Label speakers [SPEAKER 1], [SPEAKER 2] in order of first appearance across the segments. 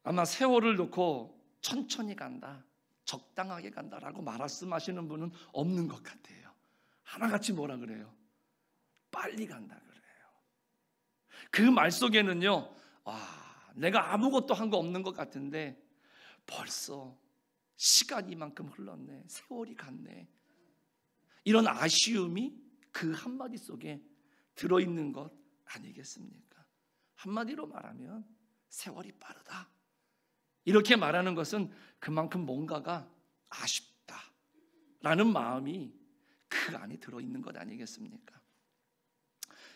[SPEAKER 1] 아마 세월을 놓고 천천히 간다, 적당하게 간다라고 말씀하시는 분은 없는 것 같아요. 하나같이 뭐라 그래요? 빨리 간다 그래요. 그 말 속에는요, 내가 아무것도 한 거 없는 것 같은데 벌써 시간이 이만큼 흘렀네, 세월이 갔네, 이런 아쉬움이 그 한마디 속에 들어있는 것 아니겠습니까? 한마디로 말하면 세월이 빠르다, 이렇게 말하는 것은 그만큼 뭔가가 아쉽다라는 마음이 그 안에 들어있는 것 아니겠습니까?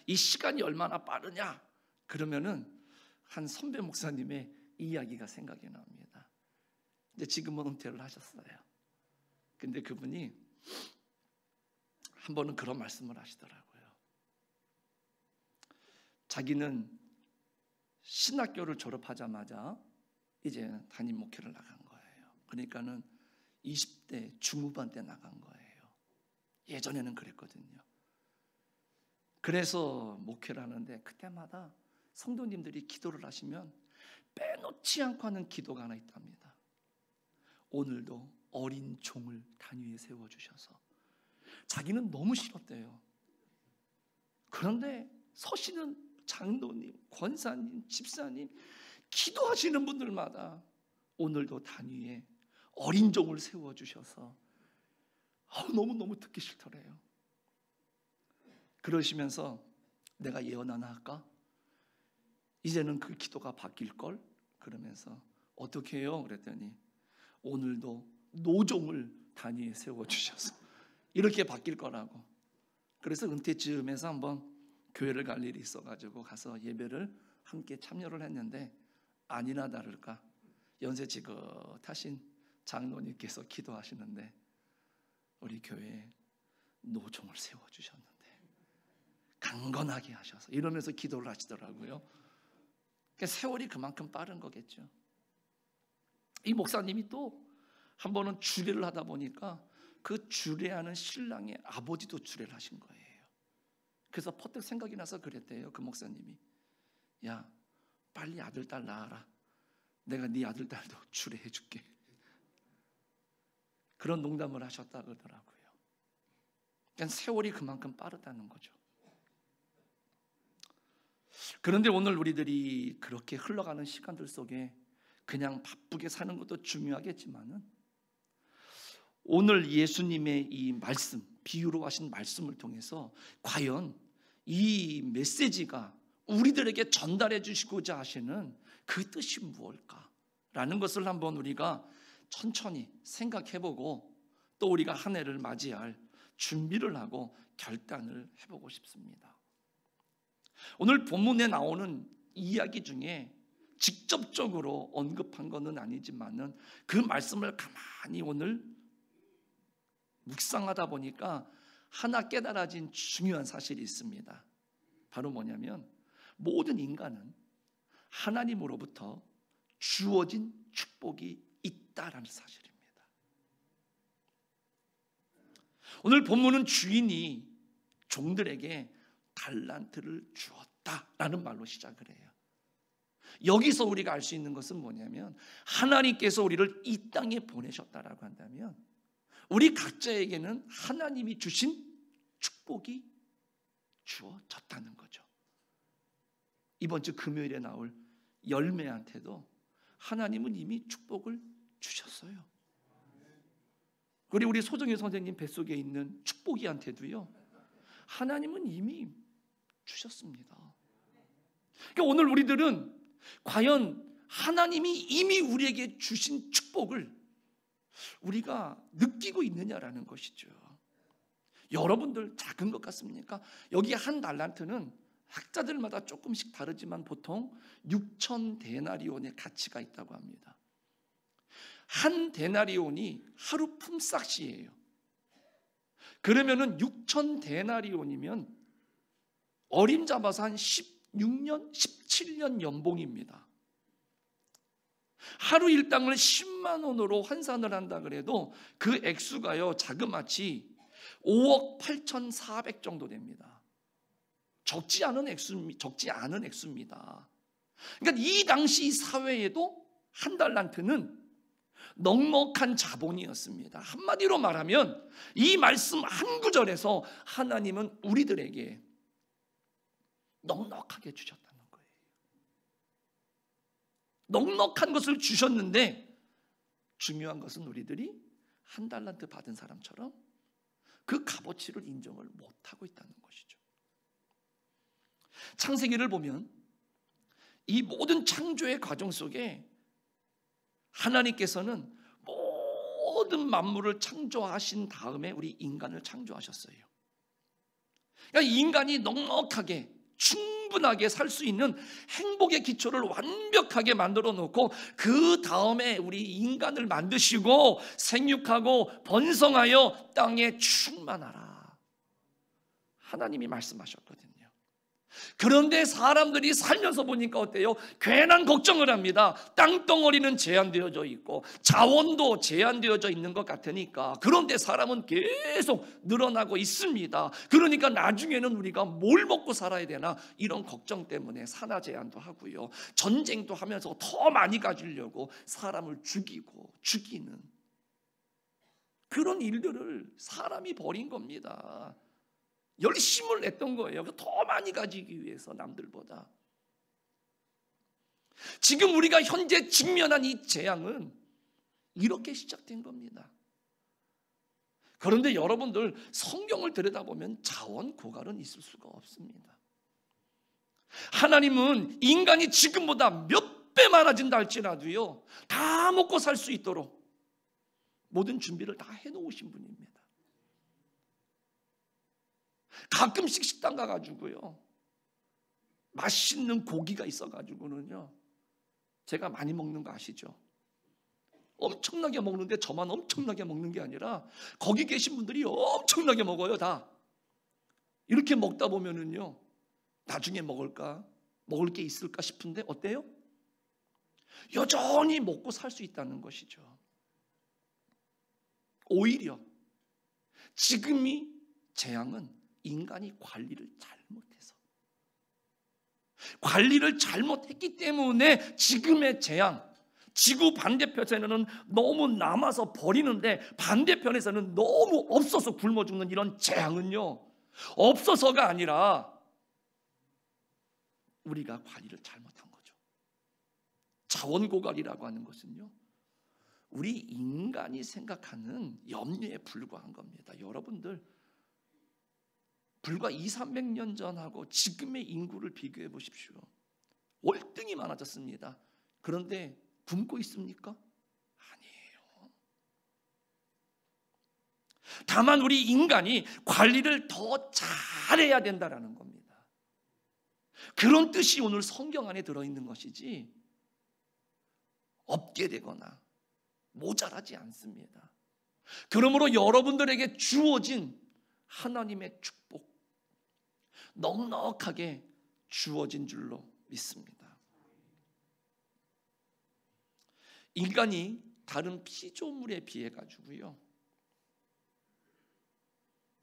[SPEAKER 1] 이 시간이 얼마나 빠르냐? 그러면은 한 선배 목사님의 이야기가 생각이 납니다. 근데 지금은 은퇴를 하셨어요. 근데 그분이 한 번은 그런 말씀을 하시더라고요. 자기는 신학교를 졸업하자마자 이제 담임 목회를 나간 거예요. 그러니까는 20대 중후반 때 나간 거예요. 예전에는 그랬거든요. 그래서 목회를 하는데 그때마다 성도님들이 기도를 하시면 빼놓지 않고 하는 기도가 하나 있답니다. 오늘도 어린 종을 단위에 세워주셔서. 자기는 너무 싫었대요. 그런데 서시는 장로님, 권사님, 집사님, 기도하시는 분들마다 오늘도 단위에 어린 종을 세워주셔서 너무너무 듣기 싫더래요. 그러시면서 내가 예언 하나 할까? 이제는 그 기도가 바뀔걸? 그러면서 어떻게 해요? 그랬더니 오늘도 노종을 단위에 세워주셔서 이렇게 바뀔 거라고. 그래서 은퇴쯤에서 한번 교회를 갈 일이 있어가지고 가서 예배를 함께 참여를 했는데 아니나 다를까 연세 지긋하신 장로님께서 기도하시는데 우리 교회에 노종을 세워주셨는데 강건하게 하셔서 이러면서 기도를 하시더라고요. 그러니까 세월이 그만큼 빠른 거겠죠. 이 목사님이 또 한 번은 주례를 하다 보니까 그 주례하는 신랑의 아버지도 주례를 하신 거예요. 그래서 퍼뜩 생각이 나서 그랬대요. 그 목사님이, 야, 빨리 아들 딸 낳아라. 내가 네 아들 딸도 주례해 줄게. 그런 농담을 하셨다 그러더라고요. 그러니까 세월이 그만큼 빠르다는 거죠. 그런데 오늘 우리들이 그렇게 흘러가는 시간들 속에 그냥 바쁘게 사는 것도 중요하겠지만은 오늘 예수님의 이 말씀, 비유로 하신 말씀을 통해서 과연 이 메시지가 우리들에게 전달해 주시고자 하시는 그 뜻이 무엇일까라는 것을 한번 우리가 천천히 생각해보고 또 우리가 한 해를 맞이할 준비를 하고 결단을 해보고 싶습니다. 오늘 본문에 나오는 이야기 중에 직접적으로 언급한 것은 아니지만은 그 말씀을 가만히 오늘 묵상하다 보니까 하나 깨달아진 중요한 사실이 있습니다. 바로 뭐냐면 모든 인간은 하나님으로부터 주어진 축복이 있다라는 사실입니다. 오늘 본문은 주인이 종들에게 달란트를 주었다라는 말로 시작을 해요. 여기서 우리가 알 수 있는 것은 뭐냐면 하나님께서 우리를 이 땅에 보내셨다라고 한다면 우리 각자에게는 하나님이 주신 축복이 주어졌다는 거죠. 이번 주 금요일에 나올 열매한테도 하나님은 이미 축복을 주셨어요. 그리고 우리 소정희 선생님 뱃속에 있는 축복이한테도요, 하나님은 이미 주셨습니다. 그러니까 오늘 우리들은 과연 하나님이 이미 우리에게 주신 축복을 우리가 느끼고 있느냐라는 것이죠. 여러분들 작은 것 같습니까? 여기 한 달란트는 학자들마다 조금씩 다르지만 보통 6천 데나리온의 가치가 있다고 합니다. 한 데나리온이 하루 품삯이에요. 그러면은 6천 데나리온이면 어림잡아서 한 16년, 17년 연봉입니다. 하루 일당을 10만 원으로 환산을 한다 그래도 그 액수가요, 자그마치 5억 8,400 정도 됩니다. 적지 않은 액수입니다. 그러니까 이 당시 사회에도 한 달란트는 넉넉한 자본이었습니다. 한마디로 말하면 이 말씀 한 구절에서 하나님은 우리들에게 넉넉하게 주셨다는 거예요. 넉넉한 것을 주셨는데 중요한 것은 우리들이 한 달란트 받은 사람처럼 그 값어치를 인정을 못하고 있다는 것이죠. 창세기를 보면 이 모든 창조의 과정 속에 하나님께서는 모든 만물을 창조하신 다음에 우리 인간을 창조하셨어요. 그러니까 인간이 넉넉하게 충분하게 살 수 있는 행복의 기초를 완벽하게 만들어 놓고 그 다음에 우리 인간을 만드시고 생육하고 번성하여 땅에 충만하라 하나님이 말씀하셨거든요. 그런데 사람들이 살면서 보니까 어때요? 괜한 걱정을 합니다. 땅덩어리는 제한되어져 있고 자원도 제한되어져 있는 것 같으니까. 그런데 사람은 계속 늘어나고 있습니다. 그러니까 나중에는 우리가 뭘 먹고 살아야 되나 이런 걱정 때문에 산화 제한도 하고요, 전쟁도 하면서 더 많이 가지려고 사람을 죽이는 그런 일들을 사람이 벌인 겁니다. 열심을 냈던 거예요. 더 많이 가지기 위해서 남들보다. 지금 우리가 현재 직면한 이 재앙은 이렇게 시작된 겁니다. 그런데 여러분들 성경을 들여다보면 자원 고갈은 있을 수가 없습니다. 하나님은 인간이 지금보다 몇 배 많아진다 할지라도요, 다 먹고 살 수 있도록 모든 준비를 다 해놓으신 분입니다. 가끔씩 식당 가가지고요, 맛있는 고기가 있어가지고는요, 제가 많이 먹는 거 아시죠? 엄청나게 먹는데 저만 엄청나게 먹는 게 아니라 거기 계신 분들이 엄청나게 먹어요. 다 이렇게 먹다 보면은요, 나중에 먹을 게 있을까 싶은데 어때요? 여전히 먹고 살 수 있다는 것이죠. 오히려 지금이 재앙은 인간이 관리를 잘못했기 때문에 지금의 재앙, 지구 반대편에서는 너무 남아서 버리는데 반대편에서는 너무 없어서 굶어 죽는 이런 재앙은요, 없어서가 아니라 우리가 관리를 잘못한 거죠. 자원고갈이라고 하는 것은요, 우리 인간이 생각하는 염려에 불과한 겁니다. 여러분들 불과 200~300년 전하고 지금의 인구를 비교해 보십시오. 월등히 많아졌습니다. 그런데 굶고 있습니까? 아니에요. 다만 우리 인간이 관리를 더 잘해야 된다는 겁니다. 그런 뜻이 오늘 성경 안에 들어있는 것이지 없게 되거나 모자라지 않습니다. 그러므로 여러분들에게 주어진 하나님의 축복, 넉넉하게 주어진 줄로 믿습니다. 인간이 다른 피조물에 비해 가지고요,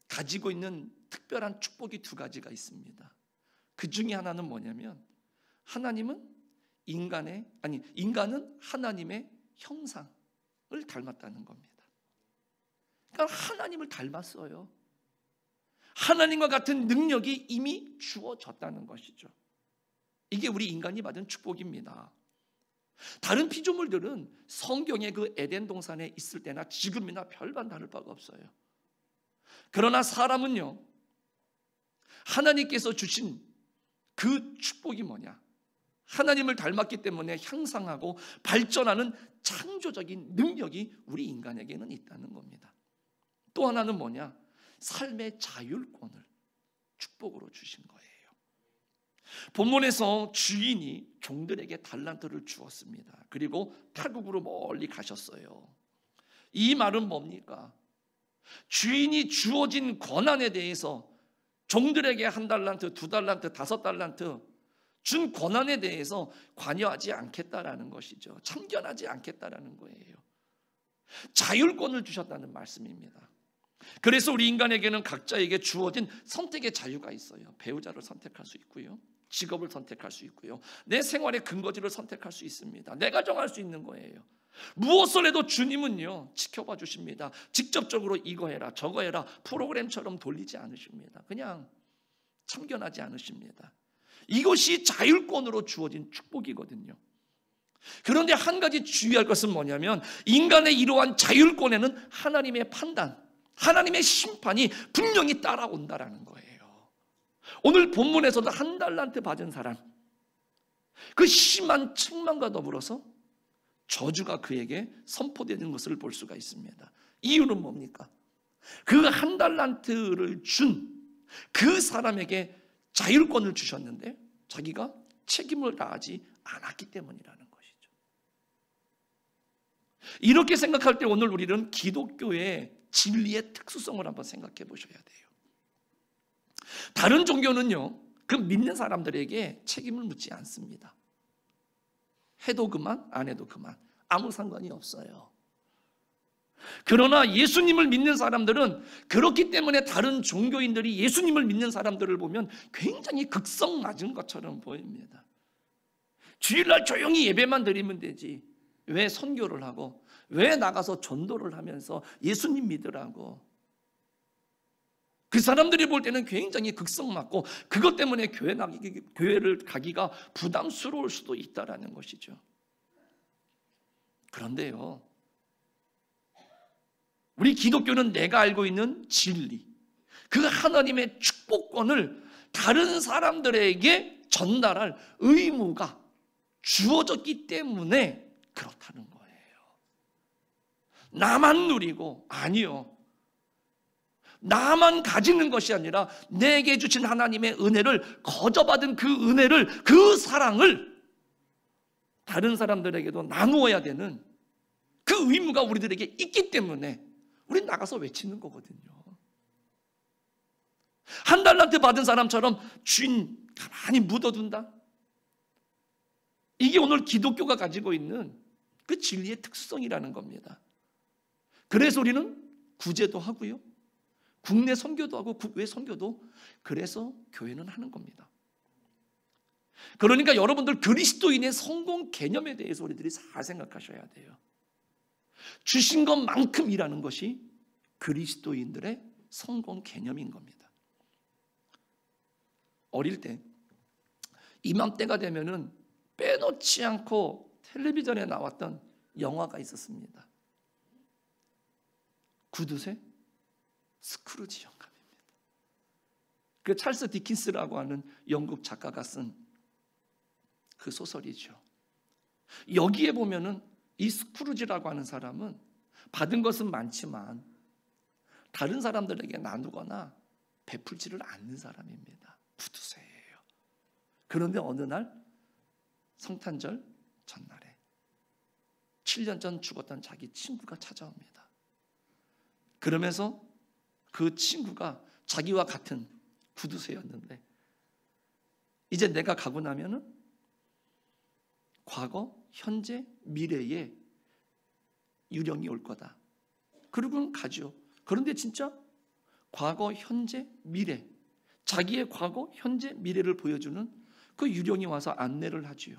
[SPEAKER 1] 가지고 있는 특별한 축복이 두 가지가 있습니다. 그 중에 하나는 뭐냐면, 인간은 하나님의 형상을 닮았다는 겁니다. 그러니까 하나님을 닮았어요. 하나님과 같은 능력이 이미 주어졌다는 것이죠. 이게 우리 인간이 받은 축복입니다. 다른 피조물들은 성경의 그 에덴 동산에 있을 때나 지금이나 별반 다를 바가 없어요. 그러나 사람은요, 하나님께서 주신 그 축복이 뭐냐? 하나님을 닮았기 때문에 향상하고 발전하는 창조적인 능력이 우리 인간에게는 있다는 겁니다. 또 하나는 뭐냐? 삶의 자율권을 축복으로 주신 거예요. 본문에서 주인이 종들에게 달란트를 주었습니다. 그리고 타국으로 멀리 가셨어요. 이 말은 뭡니까? 주인이 주어진 권한에 대해서 종들에게 1달란트, 2달란트, 5달란트 준 권한에 대해서 관여하지 않겠다라는 것이죠. 참견하지 않겠다라는 거예요. 자율권을 주셨다는 말씀입니다. 그래서 우리 인간에게는 각자에게 주어진 선택의 자유가 있어요. 배우자를 선택할 수 있고요, 직업을 선택할 수 있고요. 내 생활의 근거지를 선택할 수 있습니다. 내가 정할 수 있는 거예요. 무엇을 해도 주님은요 지켜봐 주십니다. 직접적으로 이거 해라 저거 해라 프로그램처럼 돌리지 않으십니다. 그냥 참견하지 않으십니다. 이것이 자율권으로 주어진 축복이거든요. 그런데 한 가지 주의할 것은 뭐냐면 인간의 이러한 자율권에는 하나님의 판단, 하나님의 심판이 분명히 따라온다라는 거예요. 오늘 본문에서도 한 달란트 받은 사람, 그 심한 책망과 더불어서 저주가 그에게 선포되는 것을 볼 수가 있습니다. 이유는 뭡니까? 그 한 달란트를 준 그 사람에게 자율권을 주셨는데 자기가 책임을 다하지 않았기 때문이라는 것이죠. 이렇게 생각할 때 오늘 우리는 기독교의 진리의 특수성을 한번 생각해 보셔야 돼요. 다른 종교는요, 그 믿는 사람들에게 책임을 묻지 않습니다. 해도 그만, 안 해도 그만, 아무 상관이 없어요. 그러나 예수님을 믿는 사람들은 그렇기 때문에 다른 종교인들이 예수님을 믿는 사람들을 보면 굉장히 극성 맞은 것처럼 보입니다. 주일날 조용히 예배만 드리면 되지 왜 선교를 하고 왜 나가서 전도를 하면서 예수님 믿으라고. 그 사람들이 볼 때는 굉장히 극성 맞고 그것 때문에 교회를 가기가 부담스러울 수도 있다라는 것이죠. 그런데요, 우리 기독교는 내가 알고 있는 진리, 그 하나님의 축복권을 다른 사람들에게 전달할 의무가 주어졌기 때문에 그렇다는 거예요. 나만 누리고, 아니요, 나만 가지는 것이 아니라 내게 주신 하나님의 은혜를, 거저받은 그 은혜를, 그 사랑을 다른 사람들에게도 나누어야 되는 그 의무가 우리들에게 있기 때문에 우린 나가서 외치는 거거든요. 한 달란트 받은 사람처럼 주인 가만히 묻어둔다? 이게 오늘 기독교가 가지고 있는 그 진리의 특수성이라는 겁니다. 그래서 우리는 구제도 하고요, 국내 선교도 하고 국외 선교도 그래서 교회는 하는 겁니다. 그러니까 여러분들 그리스도인의 성공 개념에 대해서 우리들이 잘 생각하셔야 돼요. 주신 것만큼이라는 것이 그리스도인들의 성공 개념인 겁니다. 어릴 때 이맘때가 되면은 빼놓지 않고 텔레비전에 나왔던 영화가 있었습니다. 구두쇠 스크루지 영감입니다. 그 찰스 디킨스라고 하는 영국 작가가 쓴 그 소설이죠. 여기에 보면은 이 스크루지라고 하는 사람은 받은 것은 많지만 다른 사람들에게 나누거나 베풀지를 않는 사람입니다. 구두쇠예요. 그런데 어느 날 성탄절 전날에 7년 전 죽었던 자기 친구가 찾아옵니다. 그러면서 그 친구가 자기와 같은 구두쇠였는데 이제 내가 가고 나면은 과거, 현재, 미래에 유령이 올 거다. 그리고는 가죠. 그런데 진짜 과거, 현재, 미래, 자기의 과거, 현재, 미래를 보여주는 그 유령이 와서 안내를 하지요.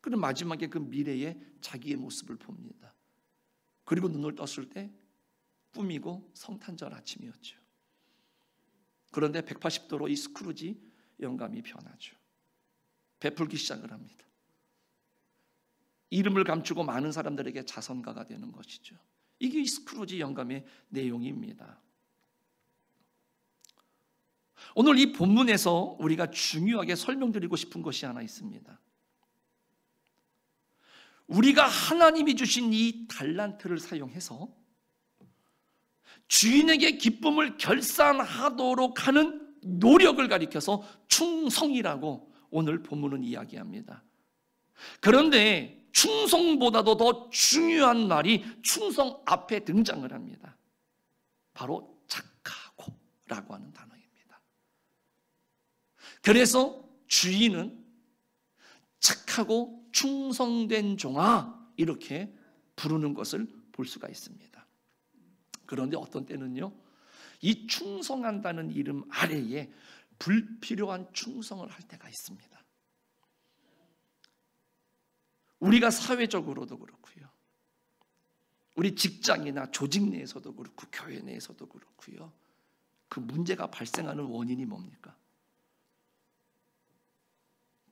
[SPEAKER 1] 그리고 마지막에 그 미래에 자기의 모습을 봅니다. 그리고 눈을 떴을 때 꿈이고 성탄절 아침이었죠. 그런데 180도로 이 스크루지 영감이 변하죠. 베풀기 시작을 합니다. 이름을 감추고 많은 사람들에게 자선가가 되는 것이죠. 이게 이 스크루지 영감의 내용입니다. 오늘 이 본문에서 우리가 중요하게 설명드리고 싶은 것이 하나 있습니다. 우리가 하나님이 주신 이 달란트를 사용해서 주인에게 기쁨을 결산하도록 하는 노력을 가리켜서 충성이라고 오늘 본문은 이야기합니다. 그런데 충성보다도 더 중요한 말이 충성 앞에 등장을 합니다. 바로 착하고라고 하는 단어입니다. 그래서 주인은 착하고 충성된 종아 이렇게 부르는 것을 볼 수가 있습니다. 그런데 어떤 때는요, 이 충성한다는 이름 아래에 불필요한 충성을 할 때가 있습니다. 우리가 사회적으로도 그렇고요, 우리 직장이나 조직 내에서도 그렇고 교회 내에서도 그렇고요, 그 문제가 발생하는 원인이 뭡니까?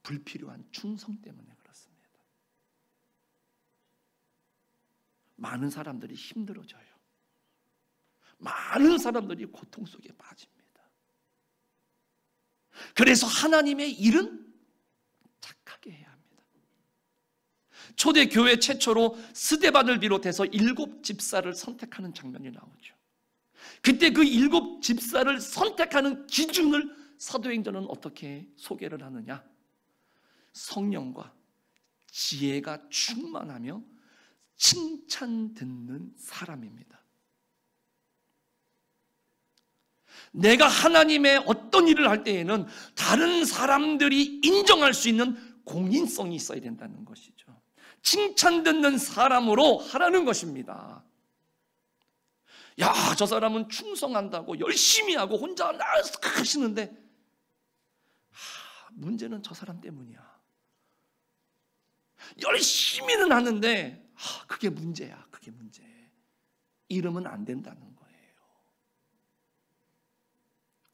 [SPEAKER 1] 불필요한 충성 때문에 그렇습니다. 많은 사람들이 힘들어져요. 많은 사람들이 고통 속에 빠집니다. 그래서 하나님의 일은 착하게 해야 합니다. 초대 교회 최초로 스데반을 비롯해서 7 집사를 선택하는 장면이 나오죠. 그때 그 7 집사를 선택하는 기준을 사도행전은 어떻게 소개를 하느냐? 성령과 지혜가 충만하며 칭찬 듣는 사람입니다. 내가 하나님의 어떤 일을 할 때에는 다른 사람들이 인정할 수 있는 공인성이 있어야 된다는 것이죠. 칭찬 듣는 사람으로 하라는 것입니다. 야, 저 사람은 충성한다고 열심히 하고 혼자 나서 하시는데 문제는 저 사람 때문이야. 열심히는 하는데 그게 문제야. 그게 문제. 이러면 안 된다는 거예요.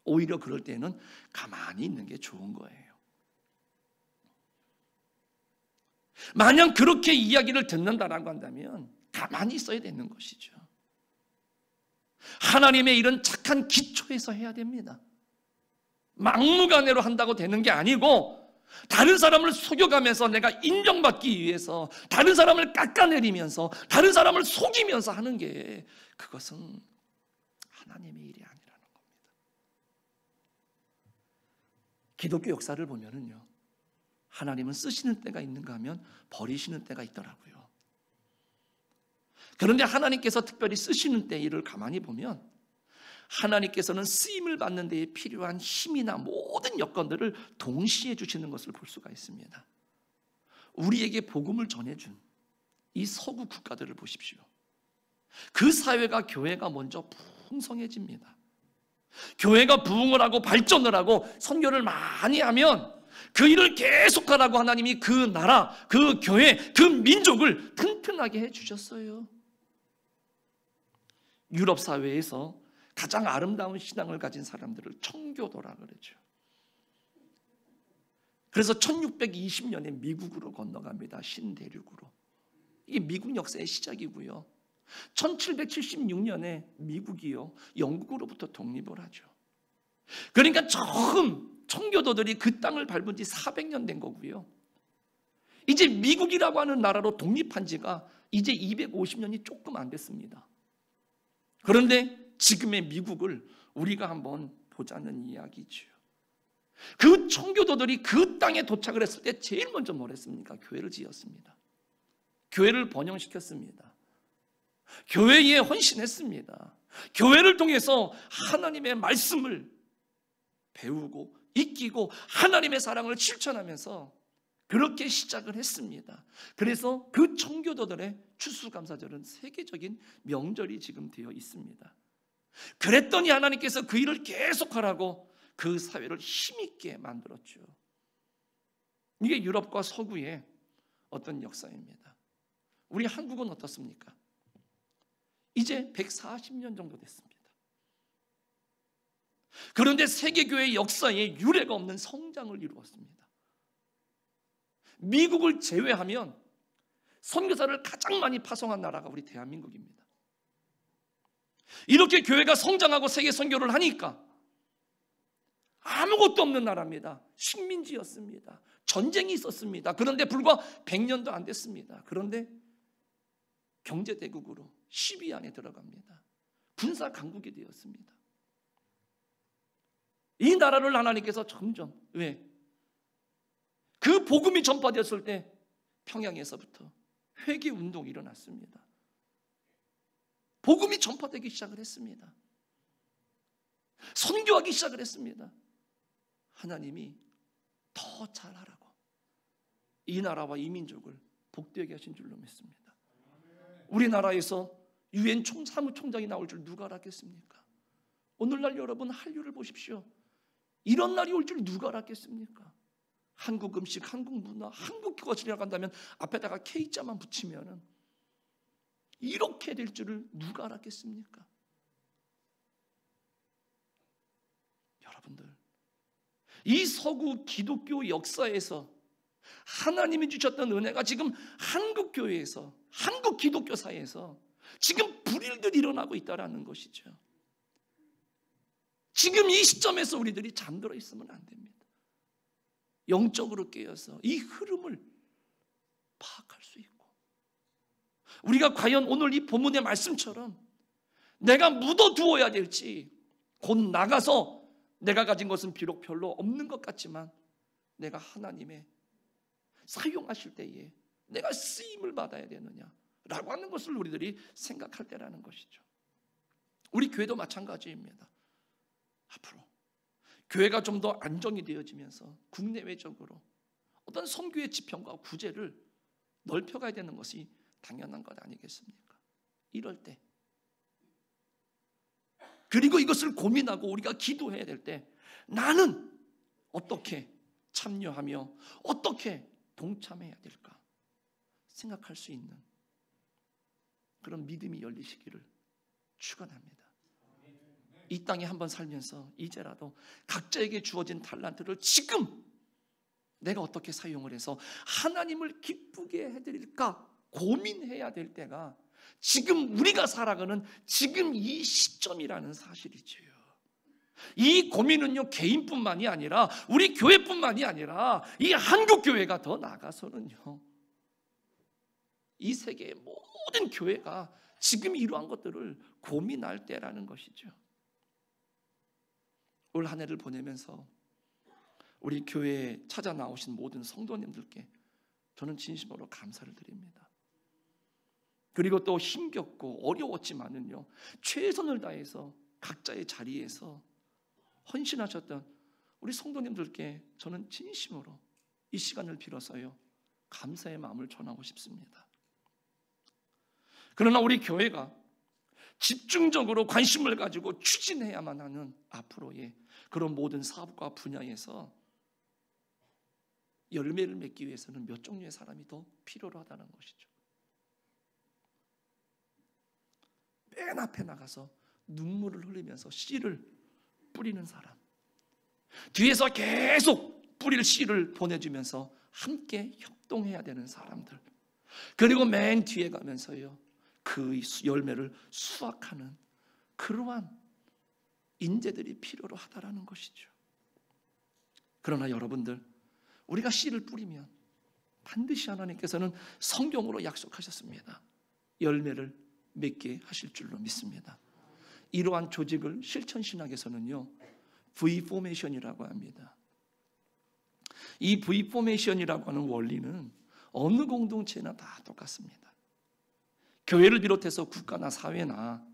[SPEAKER 1] 오히려 그럴 때는 가만히 있는 게 좋은 거예요. 만약 그렇게 이야기를 듣는다라고 한다면 가만히 있어야 되는 것이죠. 하나님의 일은 착한 기초에서 해야 됩니다. 막무가내로 한다고 되는 게 아니고 다른 사람을 속여가면서 내가 인정받기 위해서 다른 사람을 깎아내리면서 다른 사람을 속이면서 하는 게 그것은 하나님의 일이 아니라는 겁니다. 기독교 역사를 보면은요, 하나님은 쓰시는 때가 있는가 하면 버리시는 때가 있더라고요. 그런데 하나님께서 특별히 쓰시는 때 일을 가만히 보면 하나님께서는 쓰임을 받는 데에 필요한 힘이나 모든 여건들을 동시에 주시는 것을 볼 수가 있습니다. 우리에게 복음을 전해준 이 서구 국가들을 보십시오. 그 사회가, 교회가 먼저 풍성해집니다. 교회가 부흥을 하고 발전을 하고 선교를 많이 하면 그 일을 계속하라고 하나님이 그 나라, 그 교회, 그 민족을 튼튼하게 해주셨어요. 유럽 사회에서 가장 아름다운 신앙을 가진 사람들을 청교도라 그러죠. 그래서 1620년에 미국으로 건너갑니다. 신대륙으로. 이게 미국 역사의 시작이고요. 1776년에 미국이요, 영국으로부터 독립을 하죠. 그러니까 처음 청교도들이 그 땅을 밟은 지 400년 된 거고요. 이제 미국이라고 하는 나라로 독립한 지가 이제 250년이 조금 안 됐습니다. 그런데 지금의 미국을 우리가 한번 보자는 이야기죠. 그 청교도들이 그 땅에 도착을 했을 때 제일 먼저 뭘 했습니까? 교회를 지었습니다. 교회를 번영시켰습니다. 교회에 헌신했습니다. 교회를 통해서 하나님의 말씀을 배우고 익히고 하나님의 사랑을 실천하면서 그렇게 시작을 했습니다. 그래서 그 청교도들의 추수감사절은 세계적인 명절이 지금 되어 있습니다. 그랬더니 하나님께서 그 일을 계속하라고 그 사회를 힘있게 만들었죠. 이게 유럽과 서구의 어떤 역사입니다. 우리 한국은 어떻습니까? 이제 140년 정도 됐습니다. 그런데 세계교회의 역사에 유례가 없는 성장을 이루었습니다. 미국을 제외하면 선교사를 가장 많이 파송한 나라가 우리 대한민국입니다. 이렇게 교회가 성장하고 세계 선교를 하니까 아무것도 없는 나라입니다. 식민지였습니다. 전쟁이 있었습니다. 그런데 불과 100년도 안 됐습니다. 그런데 경제대국으로 10위 안에 들어갑니다. 군사 강국이 되었습니다. 이 나라를 하나님께서 점점, 왜? 그 복음이 전파되었을 때 평양에서부터 회개운동이 일어났습니다. 복음이 전파되기 시작을 했습니다. 선교하기 시작을 했습니다. 하나님이 더 잘하라고 이 나라와 이 민족을 복되게 하신 줄로 믿습니다. 우리나라에서 유엔 사무총장이 나올 줄 누가 알았겠습니까? 오늘날 여러분 한류를 보십시오. 이런 날이 올 줄 누가 알았겠습니까? 한국 음식, 한국 문화, 한국 것이라고 한다면 앞에다가 K자만 붙이면 이렇게 될 줄을 누가 알았겠습니까? 여러분들, 이 서구 기독교 역사에서 하나님이 주셨던 은혜가 지금 한국 교회에서, 한국 기독교 사회에서 지금 불일들이 일어나고 있다는 것이죠. 지금 이 시점에서 우리들이 잠들어 있으면 안 됩니다. 영적으로 깨어서 이 흐름을 파악할 수 있고, 우리가 과연 오늘 이 본문의 말씀처럼 내가 묻어두어야 될지, 곧 나가서 내가 가진 것은 비록 별로 없는 것 같지만 내가 하나님의 사용하실 때에 내가 쓰임을 받아야 되느냐라고 하는 것을 우리들이 생각할 때라는 것이죠. 우리 교회도 마찬가지입니다. 앞으로 교회가 좀 더 안정이 되어지면서 국내외적으로 어떤 선교의 지평과 구제를 넓혀가야 되는 것이 당연한 것 아니겠습니까? 이럴 때, 그리고 이것을 고민하고 우리가 기도해야 될 때 나는 어떻게 참여하며 어떻게 동참해야 될까 생각할 수 있는 그런 믿음이 열리시기를 축원합니다. 이 땅에 한번 살면서 이제라도 각자에게 주어진 달란트를 지금 내가 어떻게 사용을 해서 하나님을 기쁘게 해드릴까 고민해야 될 때가 지금 우리가 살아가는 지금 이 시점이라는 사실이지요. 이 고민은요, 개인뿐만이 아니라 우리 교회뿐만이 아니라 이 한국교회가 더 나아가서는요, 이 세계의 모든 교회가 지금 이러한 것들을 고민할 때라는 것이죠. 올 한 해를 보내면서 우리 교회에 찾아 나오신 모든 성도님들께 저는 진심으로 감사를 드립니다. 그리고 또 힘겹고 어려웠지만은요, 최선을 다해서 각자의 자리에서 헌신하셨던 우리 성도님들께 저는 진심으로 이 시간을 빌어서요, 감사의 마음을 전하고 싶습니다. 그러나 우리 교회가 집중적으로 관심을 가지고 추진해야만 하는 앞으로의 그런 모든 사업과 분야에서 열매를 맺기 위해서는 몇 종류의 사람이 더 필요로 하다는 것이죠. 맨 앞에 나가서 눈물을 흘리면서 씨를 뿌리는 사람, 뒤에서 계속 뿌릴 씨를 보내주면서 함께 협동해야 되는 사람들, 그리고 맨 뒤에 가면서요 그 열매를 수확하는 그러한 인재들이 필요로 하다라는 것이죠. 그러나 여러분들, 우리가 씨를 뿌리면 반드시 하나님께서는 성경으로 약속하셨습니다. 열매를 맺게 하실 줄로 믿습니다. 이러한 조직을 실천신학에서는요 V포메이션이라고 합니다. 이 V포메이션이라고 하는 원리는 어느 공동체나 다 똑같습니다. 교회를 비롯해서 국가나 사회나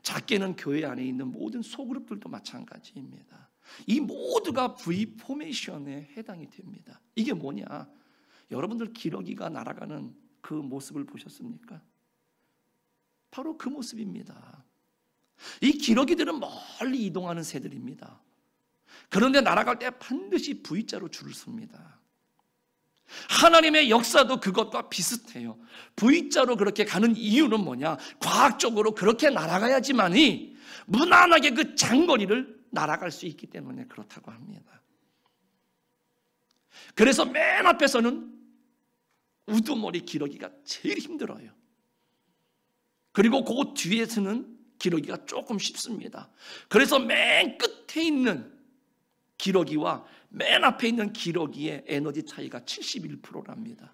[SPEAKER 1] 작게는 교회 안에 있는 모든 소그룹들도 마찬가지입니다. 이 모두가 V포메이션에 해당이 됩니다. 이게 뭐냐? 여러분들 기러기가 날아가는 그 모습을 보셨습니까? 바로 그 모습입니다. 이 기러기들은 멀리 이동하는 새들입니다. 그런데 날아갈 때 반드시 V자로 줄을 섭니다. 하나님의 역사도 그것과 비슷해요. V자로 그렇게 가는 이유는 뭐냐? 과학적으로 그렇게 날아가야지만이 무난하게 그 장거리를 날아갈 수 있기 때문에 그렇다고 합니다. 그래서 맨 앞에서는 우두머리 기러기가 제일 힘들어요. 그리고 그 뒤에서는 기러기가 조금 쉽습니다. 그래서 맨 끝에 있는 기러기와 맨 앞에 있는 기러기의 에너지 차이가 71%랍니다.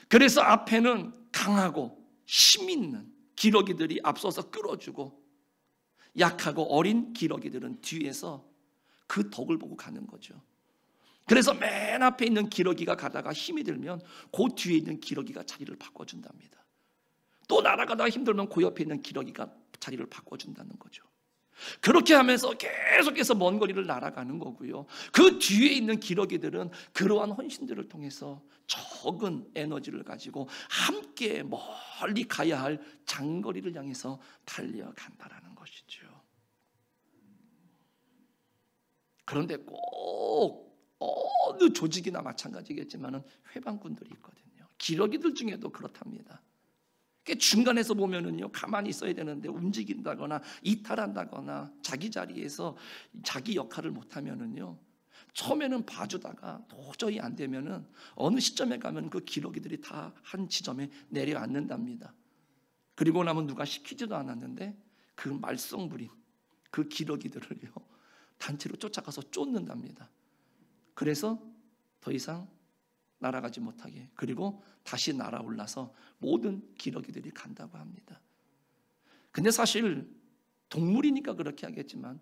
[SPEAKER 1] 그래서 앞에는 강하고 힘 있는 기러기들이 앞서서 끌어주고 약하고 어린 기러기들은 뒤에서 그 덕을 보고 가는 거죠. 그래서 맨 앞에 있는 기러기가 가다가 힘이 들면 그 뒤에 있는 기러기가 자리를 바꿔준답니다. 또 날아가다가 힘들면 그 옆에 있는 기러기가 자리를 바꿔준다는 거죠. 그렇게 하면서 계속해서 먼 거리를 날아가는 거고요. 그 뒤에 있는 기러기들은 그러한 헌신들을 통해서 적은 에너지를 가지고 함께 멀리 가야 할 장거리를 향해서 달려간다라는 것이죠. 그런데 꼭 어느 조직이나 마찬가지겠지만은 회방꾼들이 있거든요. 기러기들 중에도 그렇답니다. 중간에서 보면은요, 가만히 있어야 되는데 움직인다거나 이탈한다거나 자기 자리에서 자기 역할을 못하면은요, 처음에는 봐주다가 도저히 안 되면은 어느 시점에 가면 그 기러기들이 다 한 지점에 내려앉는답니다. 그리고 나면 누가 시키지도 않았는데 그 말썽부린 그 기러기들을요, 단체로 쫓아가서 쫓는답니다. 그래서 더 이상 날아가지 못하게, 그리고 다시 날아올라서 모든 기러기들이 간다고 합니다. 근데 사실 동물이니까 그렇게 하겠지만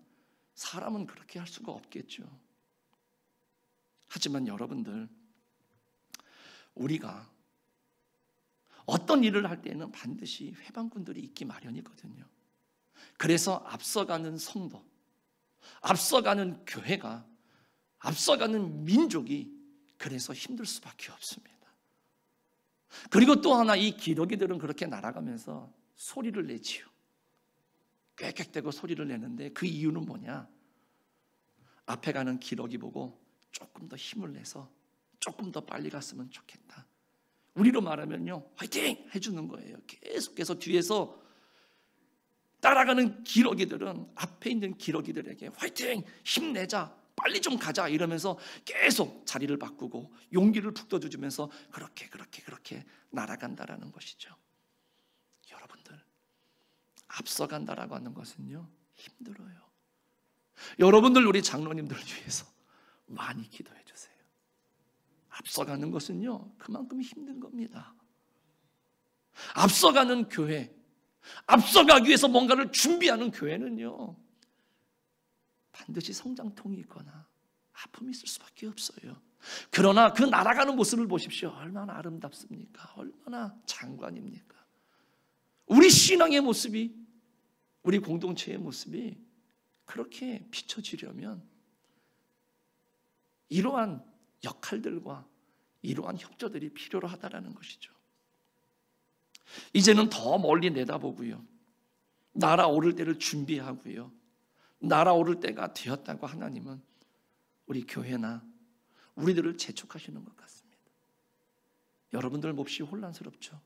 [SPEAKER 1] 사람은 그렇게 할 수가 없겠죠. 하지만 여러분들, 우리가 어떤 일을 할 때는 반드시 회방꾼들이 있기 마련이거든요. 그래서 앞서가는 성도, 앞서가는 교회가, 앞서가는 민족이 그래서 힘들 수밖에 없습니다. 그리고 또 하나, 이 기러기들은 그렇게 날아가면서 소리를 내지요. 꽥꽥대고 소리를 내는데 그 이유는 뭐냐? 앞에 가는 기러기 보고 조금 더 힘을 내서 조금 더 빨리 갔으면 좋겠다. 우리로 말하면요, 화이팅! 해주는 거예요. 계속해서 뒤에서 따라가는 기러기들은 앞에 있는 기러기들에게 화이팅! 힘내자! 빨리 좀 가자! 이러면서 계속 자리를 바꾸고 용기를 북돋워주면서 그렇게 날아간다라는 것이죠. 여러분들, 앞서간다라고 하는 것은요, 힘들어요. 여러분들, 우리 장로님들 위해서 많이 기도해 주세요. 앞서가는 것은요, 그만큼 힘든 겁니다. 앞서가는 교회, 앞서가기 위해서 뭔가를 준비하는 교회는요, 반드시 성장통이 있거나 아픔이 있을 수밖에 없어요. 그러나 그 날아가는 모습을 보십시오. 얼마나 아름답습니까? 얼마나 장관입니까? 우리 신앙의 모습이, 우리 공동체의 모습이 그렇게 비춰지려면 이러한 역할들과 이러한 협조들이 필요로 하다라는 것이죠. 이제는 더 멀리 내다보고요, 날아오를 때를 준비하고요, 날아오를 때가 되었다고 하나님은 우리 교회나 우리들을 재촉하시는 것 같습니다. 여러분들 몹시 혼란스럽죠?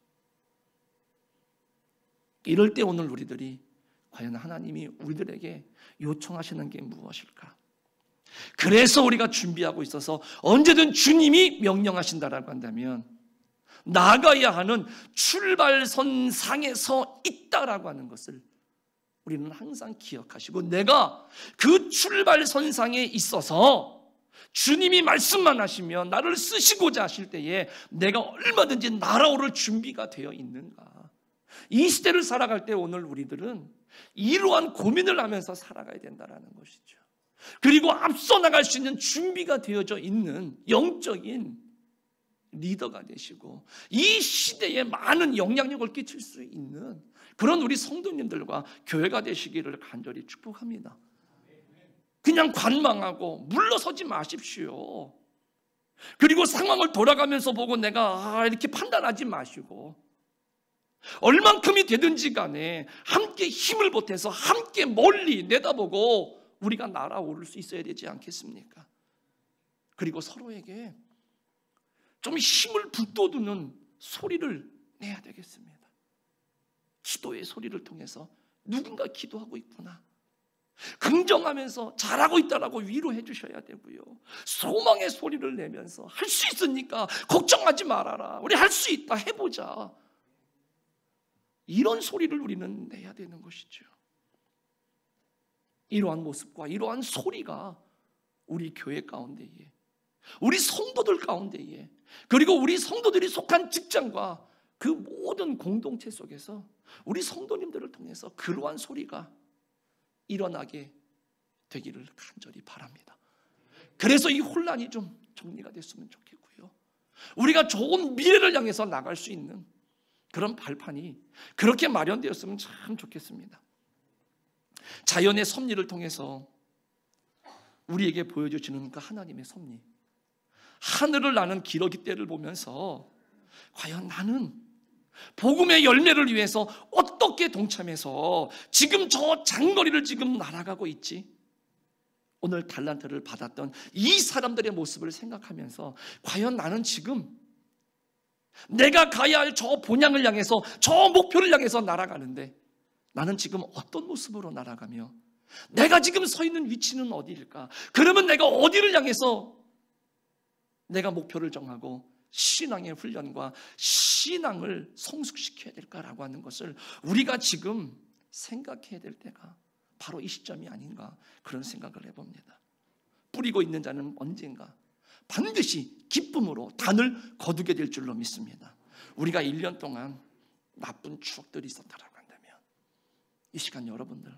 [SPEAKER 1] 이럴 때 오늘 우리들이 과연 하나님이 우리들에게 요청하시는 게 무엇일까? 그래서 우리가 준비하고 있어서 언제든 주님이 명령하신다라고 한다면 나아가야 하는 출발선상에서 있다라고 하는 것을 우리는 항상 기억하시고, 내가 그 출발선상에 있어서 주님이 말씀만 하시면 나를 쓰시고자 하실 때에 내가 얼마든지 날아오를 준비가 되어 있는가. 이 시대를 살아갈 때 오늘 우리들은 이러한 고민을 하면서 살아가야 된다는 것이죠. 그리고 앞서 나갈 수 있는 준비가 되어져 있는 영적인 리더가 되시고 이 시대에 많은 영향력을 끼칠 수 있는 그런 우리 성도님들과 교회가 되시기를 간절히 축복합니다. 그냥 관망하고 물러서지 마십시오. 그리고 상황을 돌아가면서 보고 내가 이렇게 판단하지 마시고, 얼만큼이 되든지 간에 함께 힘을 보태서 함께 멀리 내다보고 우리가 날아오를 수 있어야 되지 않겠습니까? 그리고 서로에게 좀 힘을 북돋우는 소리를 내야 되겠습니다. 기도의 소리를 통해서 누군가 기도하고 있구나, 긍정하면서 잘하고 있다라고 위로해 주셔야 되고요, 소망의 소리를 내면서 할 수 있으니까 걱정하지 말아라, 우리 할 수 있다, 해보자, 이런 소리를 우리는 내야 되는 것이죠. 이러한 모습과 이러한 소리가 우리 교회 가운데에, 우리 성도들 가운데에, 그리고 우리 성도들이 속한 직장과 그 모든 공동체 속에서 우리 성도님들을 통해서 그러한 소리가 일어나게 되기를 간절히 바랍니다. 그래서 이 혼란이 좀 정리가 됐으면 좋겠고요, 우리가 좋은 미래를 향해서 나갈 수 있는 그런 발판이 그렇게 마련되었으면 참 좋겠습니다. 자연의 섭리를 통해서 우리에게 보여주시는 그 하나님의 섭리, 하늘을 나는 기러기 떼를 보면서 과연 나는 복음의 열매를 위해서 어떻게 동참해서 지금 저 장거리를 지금 날아가고 있지? 오늘 달란트를 받았던 이 사람들의 모습을 생각하면서 과연 나는 지금 내가 가야 할 저 본향을 향해서, 저 목표를 향해서 날아가는데 나는 지금 어떤 모습으로 날아가며 내가 지금 서 있는 위치는 어디일까? 그러면 내가 어디를 향해서 내가 목표를 정하고 신앙의 훈련과 신앙을 성숙시켜야 될까라고 하는 것을 우리가 지금 생각해야 될 때가 바로 이 시점이 아닌가, 그런 생각을 해봅니다. 뿌리고 있는 자는 언젠가 반드시 기쁨으로 단을 거두게 될 줄로 믿습니다. 우리가 1년 동안 나쁜 추억들이 있었다라고 한다면 이 시간 여러분들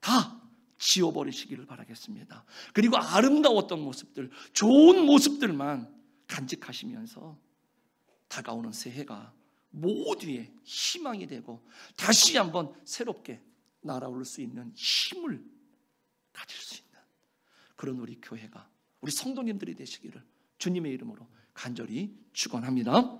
[SPEAKER 1] 다 지워버리시기를 바라겠습니다. 그리고 아름다웠던 모습들, 좋은 모습들만 간직하시면서 다가오는 새해가 모두의 희망이 되고 다시 한번 새롭게 날아올 수 있는 힘을 가질 수 있는 그런 우리 교회가, 우리 성도님들이 되시기를 주님의 이름으로 간절히 축원합니다.